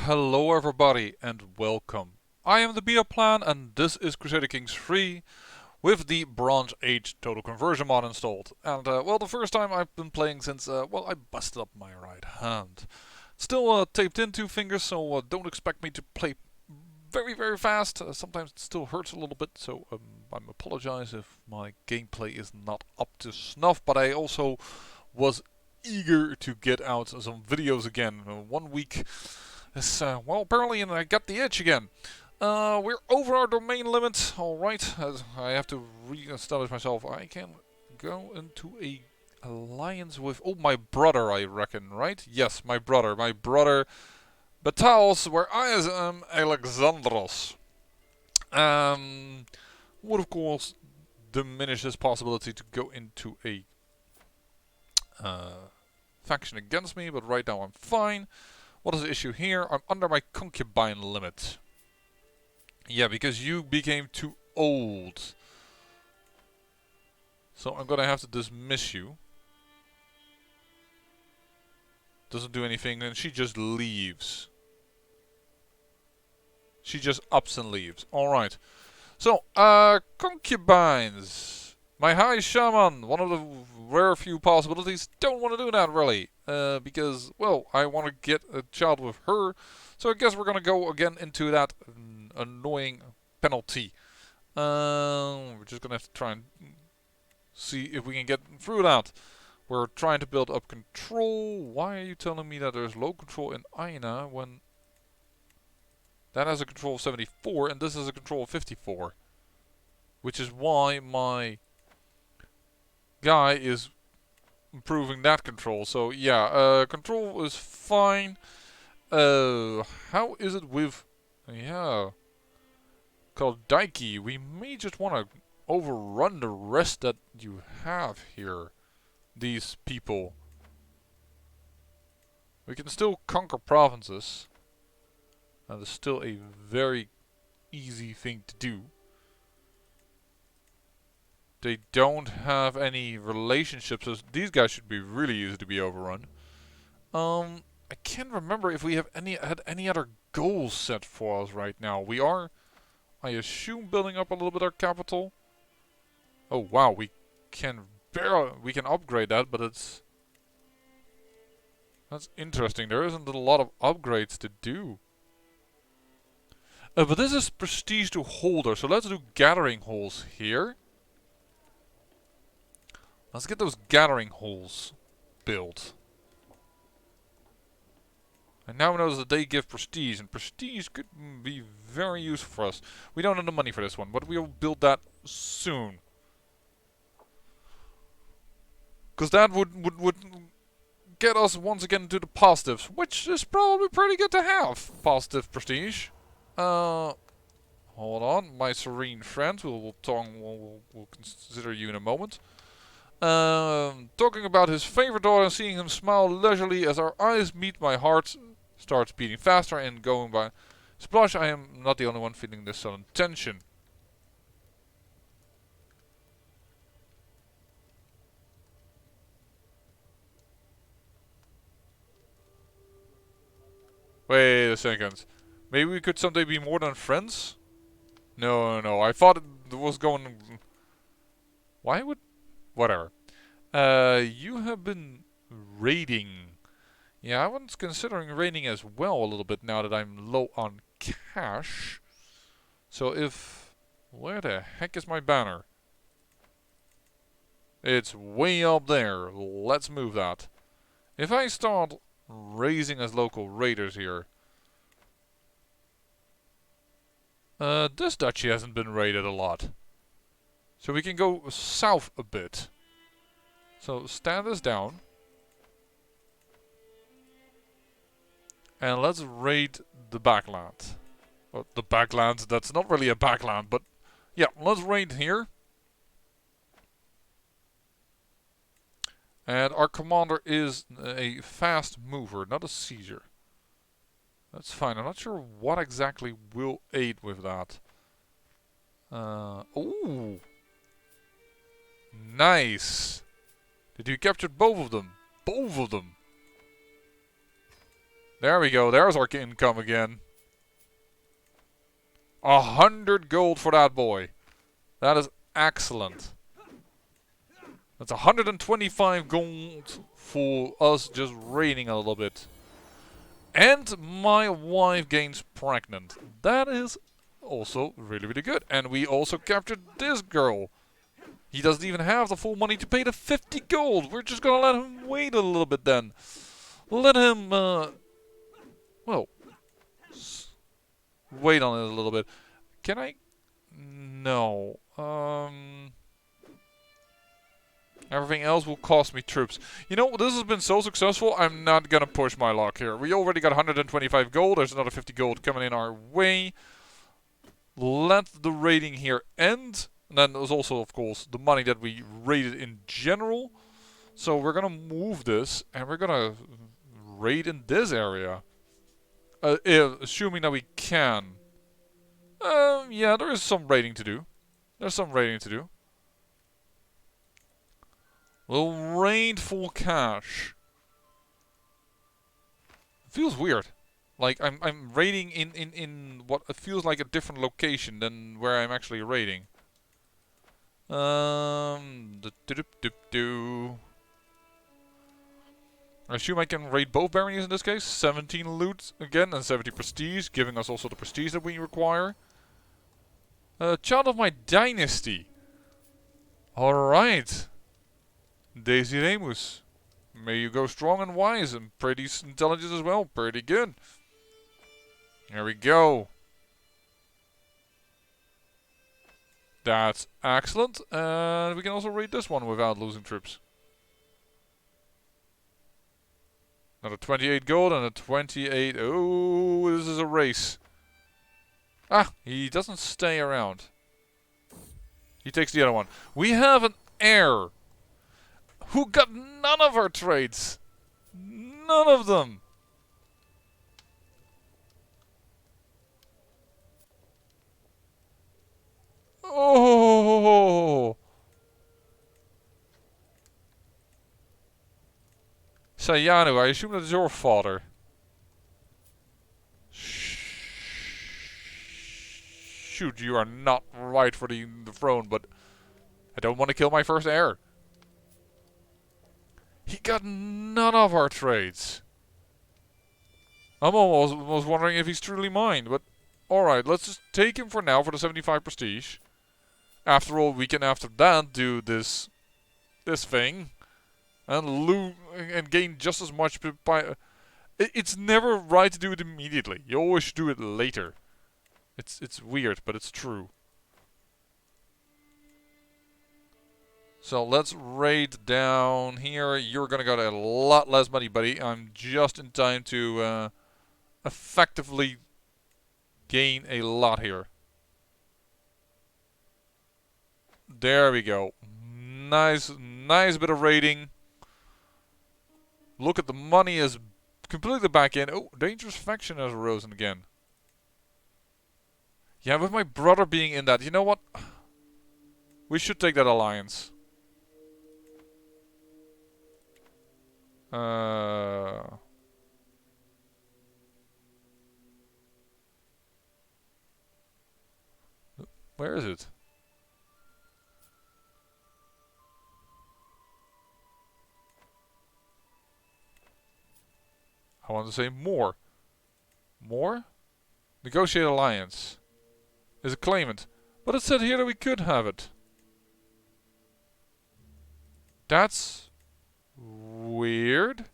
Hello everybody and welcome. I am the Beta Plan and this is Crusader Kings 3 with the Bronze Age Total Conversion mod installed. And well, the first time I've been playing since, well, I busted up my right hand. Still taped in 2 fingers, so don't expect me to play very fast. Sometimes it still hurts a little bit, so I apologize if my gameplay is not up to snuff, but I also was eager to get out some videos again. 1 week is, well, apparently, and I got the itch again. We're over our domain limit. Alright, I have to re-establish myself. I can go into a alliance with, oh, my brother, I reckon, right? Yes, my brother. My brother Batalos, where I am Alexandros. Would, of course, diminish this possibility to go into a faction against me, but right now I'm fine. What is the issue here? I'm under my concubine limit. Yeah, because you became too old. So I'm gonna have to dismiss you. Doesn't do anything, and she just leaves. She just ups and leaves. Alright. So, concubines. My high shaman, one of the rare few possibilities. Don't want to do that really. Because, well, I want to get a child with her. So I guess we're gonna go again into that annoying penalty. We're just gonna have to try and see if we can get through that. We're trying to build up control. Why are you telling me that there's low control in Aina when that has a control of 74 and this has a control of 54? Which is why my guy is improving that control. So yeah, control is fine. How is it with, yeah, Kaldiki? We may just want to overrun the rest that you have here. These people. We can still conquer provinces. And it's still a very easy thing to do. They don't have any relationships, so these guys should be really easy to be overrun. I can't remember if we have had any other goals set for us right now. We are, I assume, building up a little bit our capital. Oh wow, we can upgrade that, but that's interesting. There isn't a lot of upgrades to do. But this is prestige to holder, so let's do gathering halls here. Let's get those gathering halls built. I now know that they give prestige, and prestige could be very useful for us. We don't have the money for this one, but we'll build that soon. Because that would get us once again into the positives, which is probably pretty good to have. Positive prestige. Hold on, my serene friend. We'll consider you in a moment. Talking about his favorite daughter and seeing him smile leisurely as our eyes meet, my heart starts beating faster and going by. Splash, I am not the only one feeling this sudden tension. Wait a second. Maybe we could someday be more than friends? No. I thought it was going... Why would... Whatever. You have been raiding. Yeah, I was considering raiding as well a little bit now that I'm low on cash. So if... Where the heck is my banner? It's way up there. Let's move that. If I start raising as local raiders here... this duchy hasn't been raided a lot. So we can go south a bit. So stand this down. And let's raid the backland. Well, the backland, that's not really a backland, but yeah, let's raid here. And our commander is a fast mover, not a seizer. That's fine. I'm not sure what exactly will aid with that. Ooh. Nice. Did you capture both of them? Both of them. There we go. There's our income again. 100 gold for that boy. That is excellent. That's 125 gold for us just raiding a little bit. And my wife gains pregnant. That is also really, really good. And we also captured this girl. He doesn't even have the full money to pay the 50 gold. We're just gonna let him wait a little bit then. Let him, well, wait on it a little bit. Can I? No. Everything else will cost me troops. You know, this has been so successful, I'm not gonna push my luck here. We already got 125 gold. There's another 50 gold coming in our way. Let the raiding here end. And then there's also, of course, the money that we raided in general. So we're gonna move this, and we're gonna raid in this area. Assuming that we can. Yeah, there is some raiding to do. There's some raiding to do. We'll raid for cash. It feels weird. Like I'm raiding in what it feels like a different location than where I'm actually raiding. I assume I can raid both baronies in this case. 17 loot again and 70 prestige, giving us also the prestige that we require. Child of my dynasty. Alright. Desiremus. May you go strong and wise and pretty intelligent as well. Pretty good. There we go. That's excellent. And we can also raid this one without losing troops. Another 28 gold and a 28. Oh, this is a race. Ah, he doesn't stay around. He takes the other one. We have an heir who got none of our trades. None of them. Oh. Sayanu, I assume that is your father. Shoot, you are not right for the throne, but I don't want to kill my first heir. He got none of our trades. I'm almost wondering if he's truly mine, but alright, let's just take him for now for the 75 prestige. After all, we can after that do this thing and gain just as much by. It's never right to do it immediately. You always should do it later. It's weird, but it's true. So let's raid down here. You're gonna get a lot less money, buddy. I'm just in time to effectively gain a lot here. There we go. Nice bit of raiding. Look at the money is completely back in. Oh, dangerous faction has arisen again. Yeah, with my brother being in that, you know what? We should take that alliance. Where is it? I want to say more. More? Negotiate alliance. Is a claimant. But it said here that we could have it. That's weird.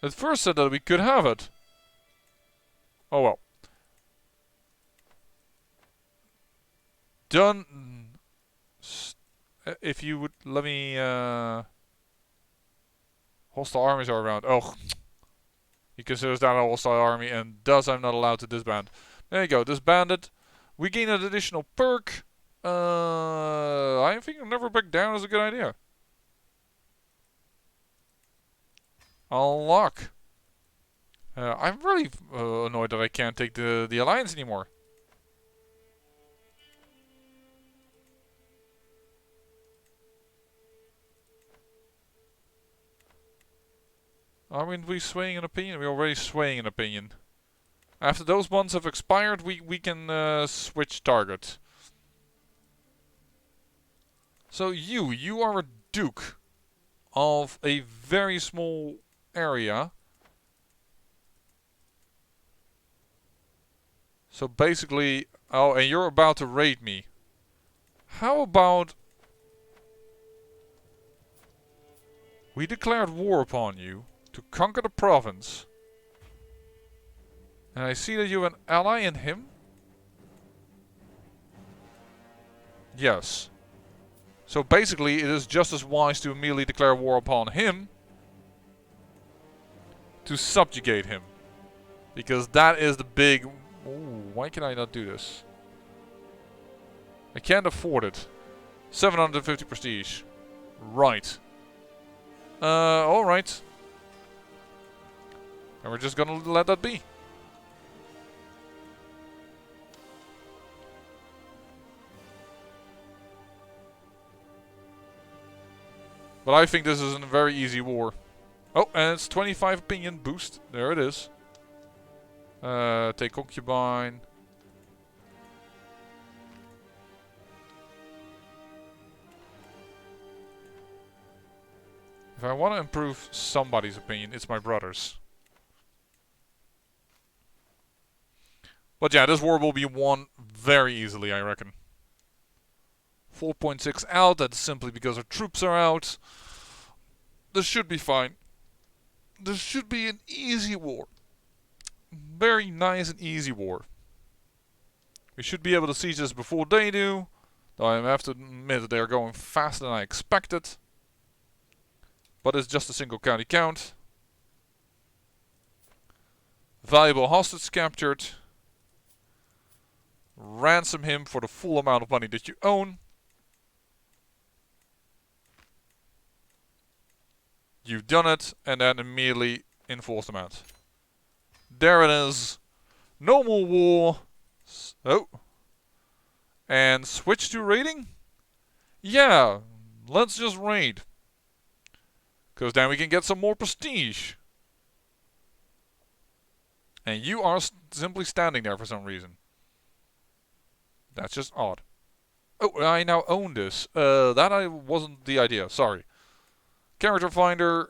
It first said that we could have it. Oh well. Done. If you would let me. Hostile armies are around. Oh. He considers that a hostile army, and thus I'm not allowed to disband. There you go, disbanded. We gain an additional perk. I think never back down is a good idea. Unlock. I'm really annoyed that I can't take the alliance anymore. Aren't we swaying an opinion? We're already swaying an opinion. After those ones have expired, we can switch target. So you are a duke of a very small area. So basically, oh, and you're about to raid me. How about we declared war upon you to conquer the province. And I see that you have an ally in him? Yes. So basically it is just as wise to immediately declare war upon him to subjugate him. Because that is the big... Ooh, why can I not do this? I can't afford it. 750 prestige. Right. Alright. And we're just gonna let that be. But I think this is a very easy war. Oh, and it's 25 opinion boost. There it is. Take concubine. If I want to improve somebody's opinion, it's my brother's. But yeah, this war will be won very easily, I reckon. 4.6 out, that's simply because our troops are out. This should be fine. This should be an easy war. Very nice and easy war. We should be able to siege this before they do. Though I have to admit that they are going faster than I expected. But it's just a single county count. Valuable hostage captured. Ransom him for the full amount of money that you own. You've done it, and then immediately enforce them out. There it is. No more war. Oh. And switch to raiding? Yeah, let's just raid. Because then we can get some more prestige. And you are simply standing there for some reason. That's just odd. Oh, I now own this. That wasn't the idea, sorry. Character finder,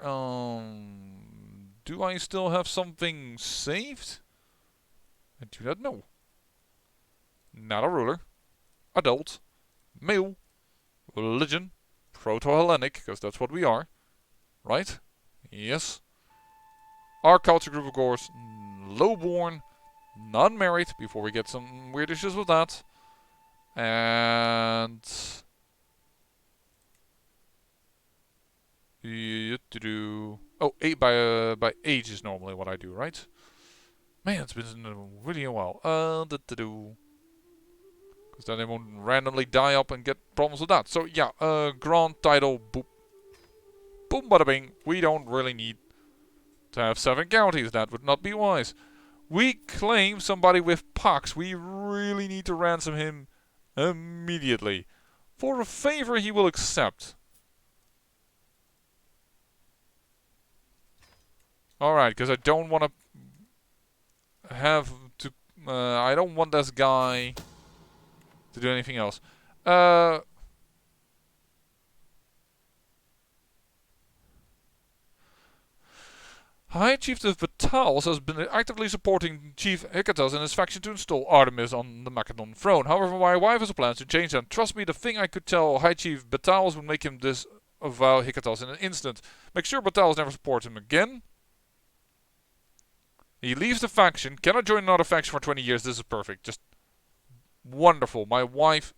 do I still have something saved? I do not know. Not a ruler. Adult. Male. Religion. Proto-Hellenic, because that's what we are. Right? Yes. Our culture group, of course. Lowborn. Non-married, before we get some weird issues with that. And... Oh, by age is normally what I do, right? Man, it's been really a while. Because then they won't randomly die up and get problems with that. So yeah, grand title, boop. Boom, bada bing. We don't really need to have 7 counties. That would not be wise. We claim somebody with pox. We really need to ransom him immediately. For a favor he will accept. Alright, because I don't want to have to... I don't want this guy to do anything else. High Chief of Vitalis has been actively supporting Chief Hikatas in his faction to install Artemis on the Makedon throne. However, my wife has plans to change that. Trust me, the thing I could tell High Chief Vitalis would make him disavow Hikatas in an instant. Make sure Vitalis never supports him again. He leaves the faction, cannot join another faction for 20 years. This is perfect. Just wonderful. My wife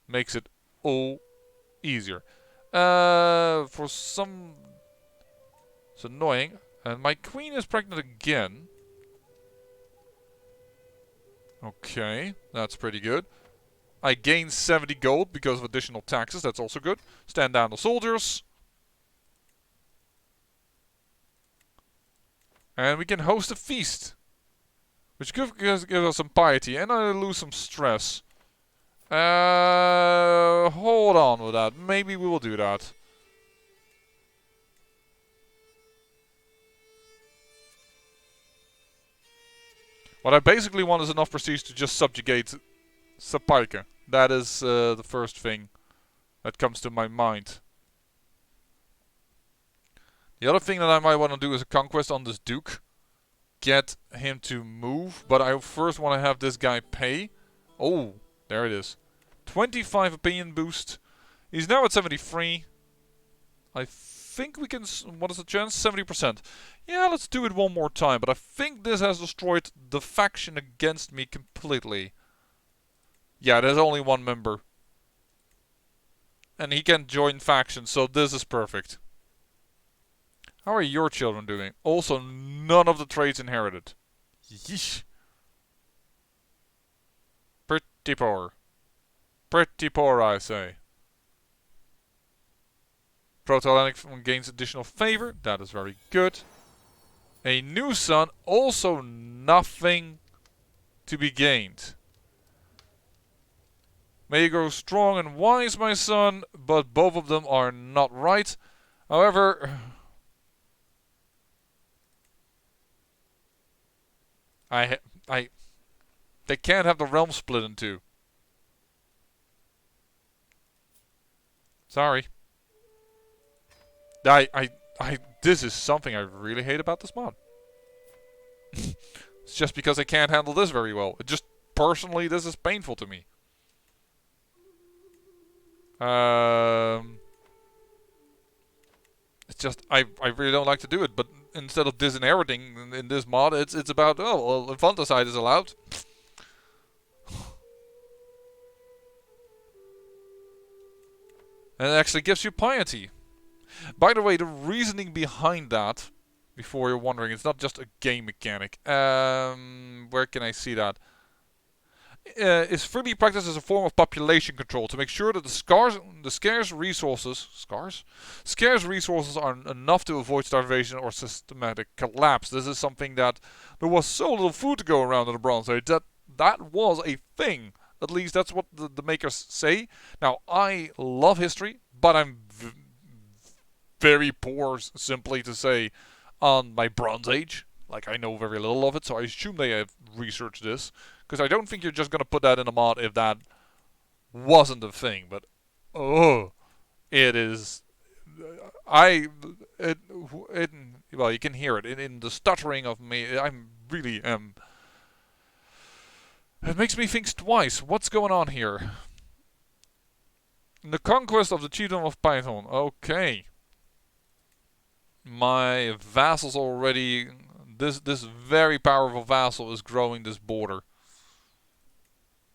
makes it all easier. For some... It's annoying. And my queen is pregnant again. Okay, that's pretty good. I gain 70 gold because of additional taxes. That's also good. Stand down the soldiers. And we can host a feast. Which gives us some piety. And I lose some stress. Hold on with that. Maybe we will do that. What I basically want is enough prestige to just subjugate Sapaika. That is the first thing that comes to my mind. The other thing that I might want to do is a conquest on this Duke. Get him to move, but I first want to have this guy pay. Oh, there it is. 25 opinion boost. He's now at 73. I think we can... What is the chance? 70%. Yeah, let's do it one more time. But I think this has destroyed the faction against me completely. Yeah, there's only one member. And he can join factions, so this is perfect. How are your children doing? Also, none of the traits inherited. Yeesh. Pretty poor. Pretty poor, I say. Proto-Hellenic gains additional favor. That is very good. A new son. Also nothing to be gained. May you grow strong and wise, my son. But both of them are not right. However... They can't have the realm split in two. Sorry. This is something I really hate about this mod. It's just because I can't handle this very well. It just, personally, this is painful to me. It's just, I really don't like to do it, but instead of disinheriting in this mod, it's about, oh, well, infanticide is allowed. And it actually gives you piety. By the way, the reasoning behind that, before you're wondering, it's not just a game mechanic. Where can I see that? Is freely practiced as a form of population control to make sure that the scarce resources are enough to avoid starvation or systematic collapse. This is something that there was so little food to go around in the Bronze Age that was a thing. At least that's what the makers say. Now, I love history, but I'm very poor, simply to say, on my Bronze Age. Like, I know very little of it, so I assume they have researched this. Because I don't think you're just going to put that in a mod if that wasn't a thing. But, oh, it is... well, you can hear it in the stuttering of me. I'm really... It makes me think twice. What's going on here? The conquest of the chiefdom of Python. Okay. My vassals already... This very powerful vassal is growing this border.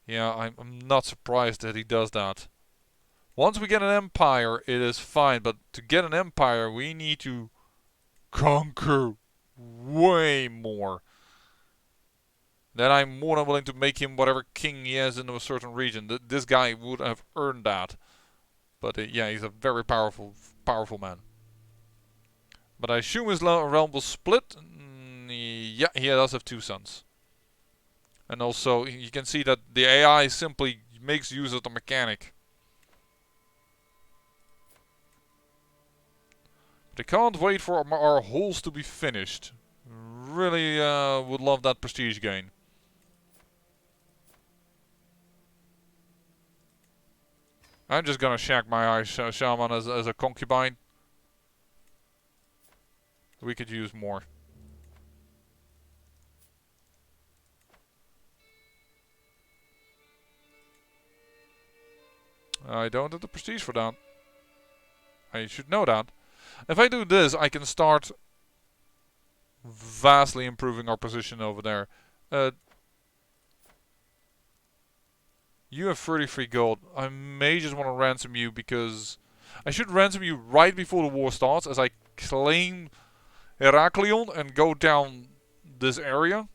Yeah, I'm not surprised that he does that. Once we get an empire, it is fine. But to get an empire, we need to conquer way more. Then I'm more than willing to make him whatever king he is in a certain region. This guy would have earned that. But yeah, he's a very powerful man. But I assume his realm will split. Yeah, he does have 2 sons. And also, you can see that the AI simply makes use of the mechanic. But I can't wait for our holes to be finished. Really would love that prestige gain. I'm just gonna shack my eye shaman as a concubine. We could use more. I don't have the prestige for that. I should know that. If I do this, I can start vastly improving our position over there. You have 33 gold. I may just want to ransom you because... I should ransom you right before the war starts as I claim Heraklion and go down this area.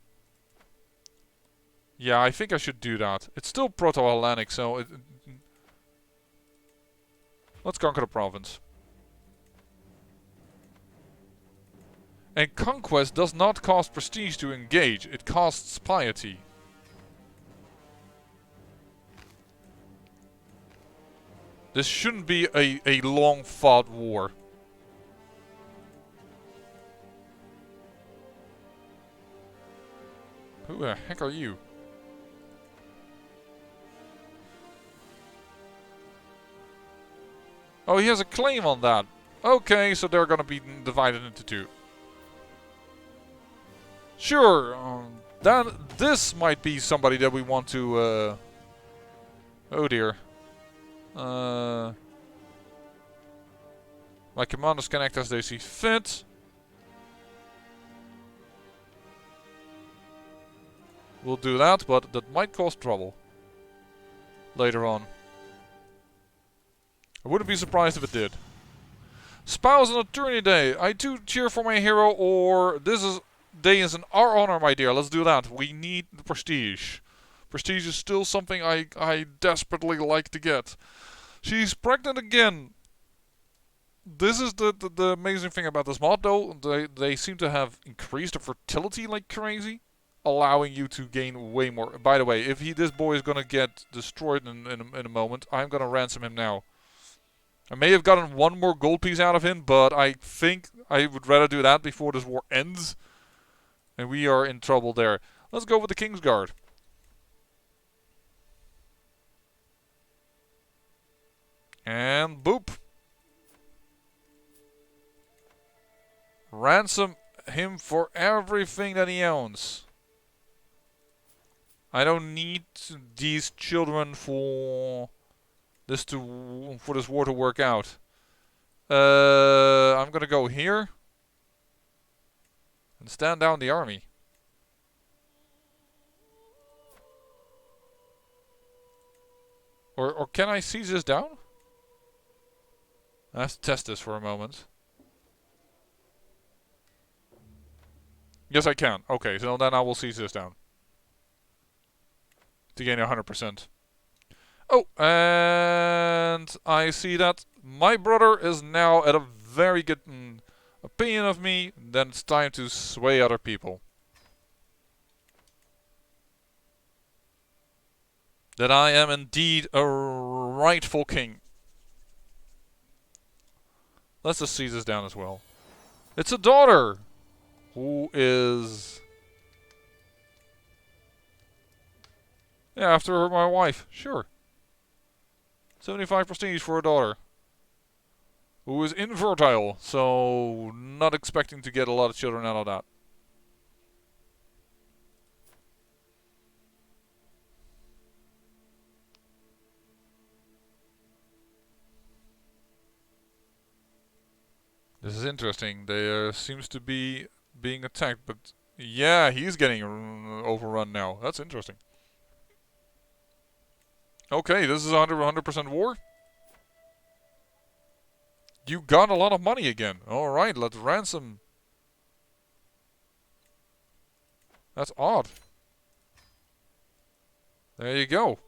Yeah, I think I should do that. It's still Proto-Hellenic, so... Let's conquer the province. And conquest does not cost prestige to engage. It costs piety. This shouldn't be a long fought war. Who the heck are you? Oh, he has a claim on that. Okay, so they're gonna be divided into two. Sure, then this might be somebody that we want to, oh dear. My commanders can act as they see fit. We'll do that, but that might cause trouble. Later on. I wouldn't be surprised if it did. Spouse on attorney day. I do cheer for my hero, or this is day is in our honor, my dear. Let's do that. We need the prestige. Prestige is still something I desperately like to get. She's pregnant again. This is the amazing thing about this mod, though. They seem to have increased the fertility like crazy, allowing you to gain way more. By the way, if this boy is gonna get destroyed in a moment, I'm gonna ransom him now. I may have gotten one more gold piece out of him, but I think I would rather do that before this war ends. And we are in trouble there. Let's go with the King's Guard. And boop. Ransom him for everything that he owns. I don't need these children for this war to work out. I'm gonna go here and stand down the army. Or can I siege this down? I have to test this for a moment. Yes, I can. Okay, so then I will siege this down to gain 100%. Oh, and I see that my brother is now at a very good opinion of me. Then it's time to sway other people. That I am indeed a rightful king. Let's just siege this down as well. It's a daughter who is... yeah, after my wife. Sure. 75 prestige for a daughter. Who is infertile, so not expecting to get a lot of children out of that. This is interesting. There seems to be being attacked, but yeah, he's getting overrun now. That's interesting. Okay, this is 100% war. You got a lot of money again. Alright, let's ransom. That's odd. There you go.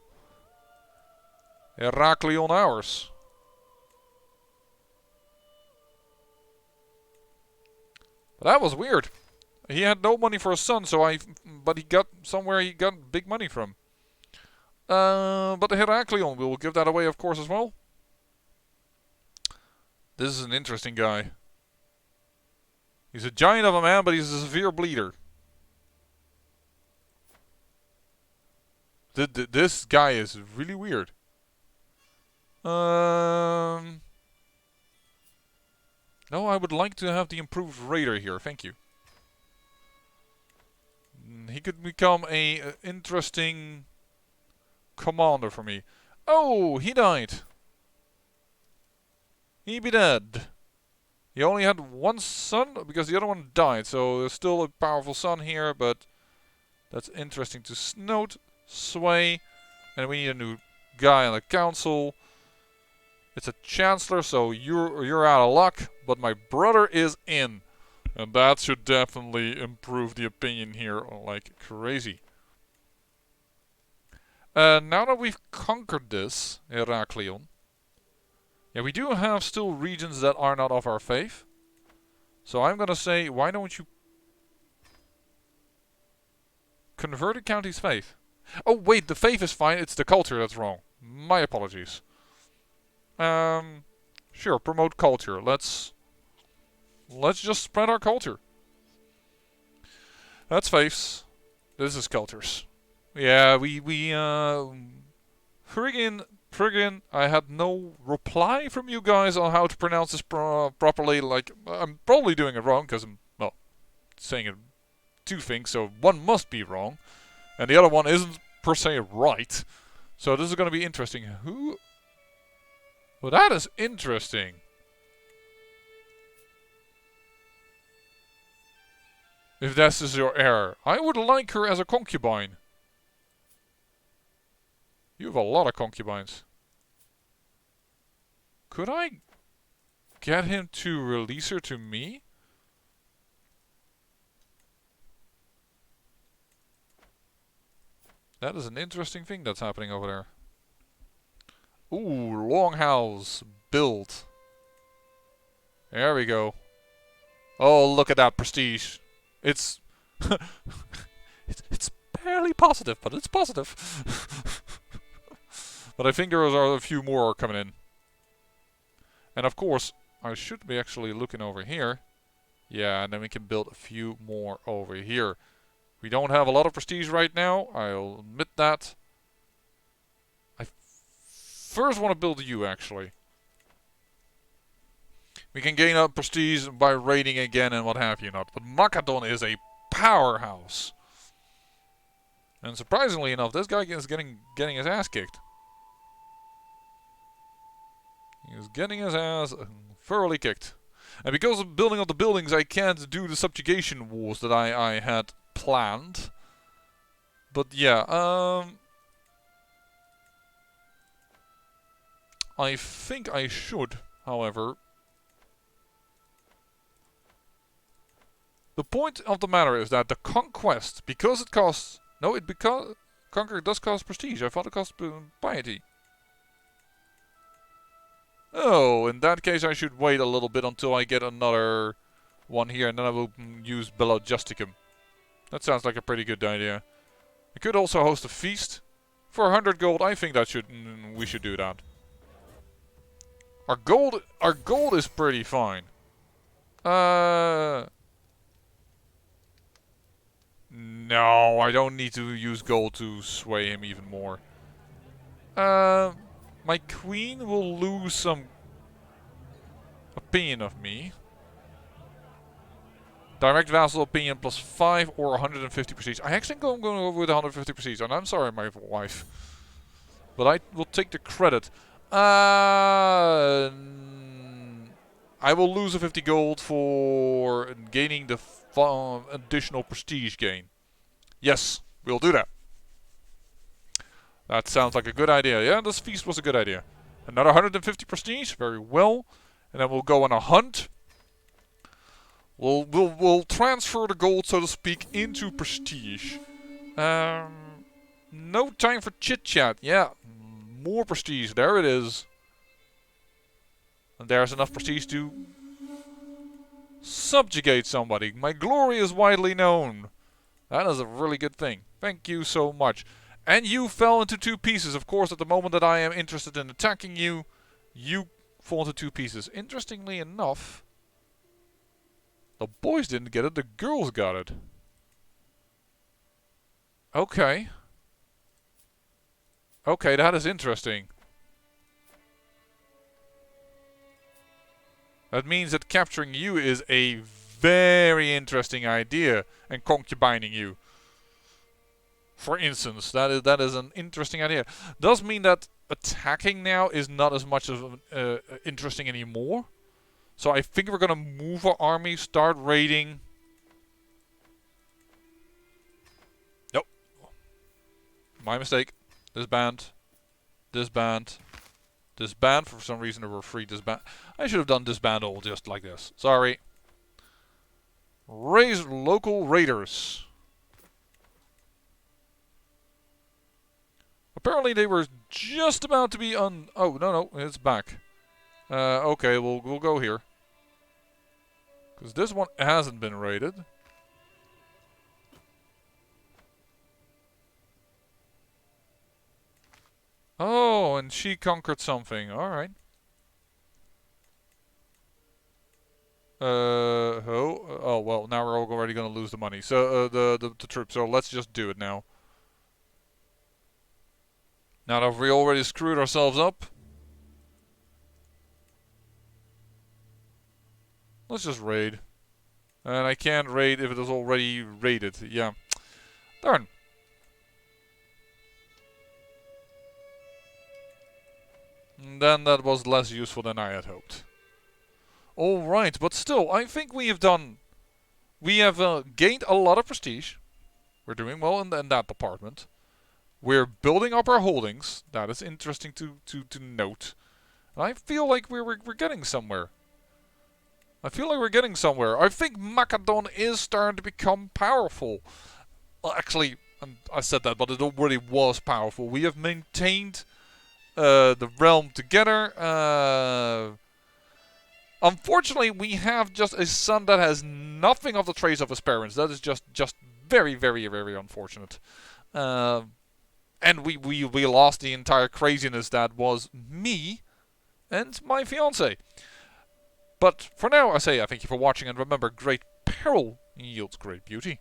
Heraklion ours. But that was weird. He had no money for a son, but he got somewhere he got big money from. But the Heraklion, we will give that away, of course, as well. This is an interesting guy. He's a giant of a man, but he's a severe bleeder. This guy is really weird. No, I would like to have the improved raider here. Thank you. He could become a interesting commander for me. Oh, he died. He be dead. He only had one son because the other one died. So there's still a powerful son here, but that's interesting to note. Sway, and we need a new guy on the council. It's a chancellor, so you're out of luck. But my brother is in, and that should definitely improve the opinion here like crazy. Now that we've conquered this Heraklion, yeah, we do have still regions that are not of our faith. So I'm gonna say, why don't you convert a county's faith? Oh wait, the faith is fine. It's the culture that's wrong. My apologies. Sure, promote culture. Let's just spread our culture. That's faiths. This is cultures. Yeah, friggin, I had no reply from you guys on how to pronounce this properly. Like, I'm probably doing it wrong, because I'm, well, saying it two things, so one must be wrong, and the other one isn't per se right. So this is going to be interesting. Who? Well, that is interesting. If this is your heir, I would like her as a concubine. You have a lot of concubines. Could I get him to release her to me? That is an interesting thing that's happening over there. Ooh, longhouse built. There we go. Oh, look at that prestige. It's it's barely positive, but it's positive. But I think there are a few more coming in. And of course, I should be actually looking over here. Yeah, and then we can build a few more over here. We don't have a lot of prestige right now, I'll admit that. I first want to build you, actually. We can gain up prestige by raiding again and what have you not. But Makedon is a powerhouse. And surprisingly enough, this guy is getting his ass kicked. He is getting his ass thoroughly kicked. And because of building up the buildings, I can't do the subjugation wars that I had planned. But yeah, I think I should, however. The point of the matter is that the conquest, because it costs... No, conquer does cost prestige. I thought it cost piety. Oh, in that case I should wait a little bit until I get another one here, and then I will use Bella Justicum. That sounds like a pretty good idea. I could also host a feast. For 100 gold, I think that we should do that. Our gold is pretty fine. No, I don't need to use gold to sway him even more. My queen will lose some opinion of me. Direct vassal opinion plus 5 or 150 prestige. I actually think I'm going to go with 150 prestige, and I'm sorry, my wife. But I will take the credit. I will lose a 50 gold for gaining the additional prestige gain. Yes, we'll do that. That sounds like a good idea. Yeah, this feast was a good idea. Another 150 prestige, very well. And then we'll go on a hunt. We'll transfer the gold, so to speak, into prestige. No time for chit chat. Yeah, more prestige. There it is. And there's enough prestige to subjugate somebody. My glory is widely known. That is a really good thing. Thank you so much. And you fell into 2 pieces. Of course, at the moment that I am interested in attacking you, you fall into 2 pieces. Interestingly enough, the boys didn't get it, the girls got it. Okay. Okay, that is interesting. That means that capturing you is a very interesting idea, and concubining you. For instance, that is an interesting idea. Does mean that attacking now is not as much of interesting anymore. So I think we're gonna move our army, start raiding. Nope. My mistake. Disband. Disband. Disband. For some reason there were 3 disband. I should have done disband all just like this. Sorry. Raise local raiders. Apparently they were just about to be on... Oh, no, it's back. Okay, we'll go here. Because this one hasn't been raided. Oh, and she conquered something. Alright. Oh, well, now we're already gonna lose the money. So, the troops. So let's just do it now. Now that we already screwed ourselves up, let's just raid. And I can't raid if it is already raided. Yeah. Darn. And then that was less useful than I had hoped. Alright, but still, I think we have done... We have gained a lot of prestige. We're doing well in that department. We're building up our holdings. That is interesting to note. And I feel like we're getting somewhere. I feel like we're getting somewhere. I think Makedon is starting to become powerful. Well, actually, I said that, but it already was powerful. We have maintained the realm together. Unfortunately, we have just a son that has nothing of the trace of his parents. That is just very, very, very unfortunate. And we lost the entire craziness that was me and my fiancee. But for now, I say I thank you for watching, and remember, great peril yields great beauty.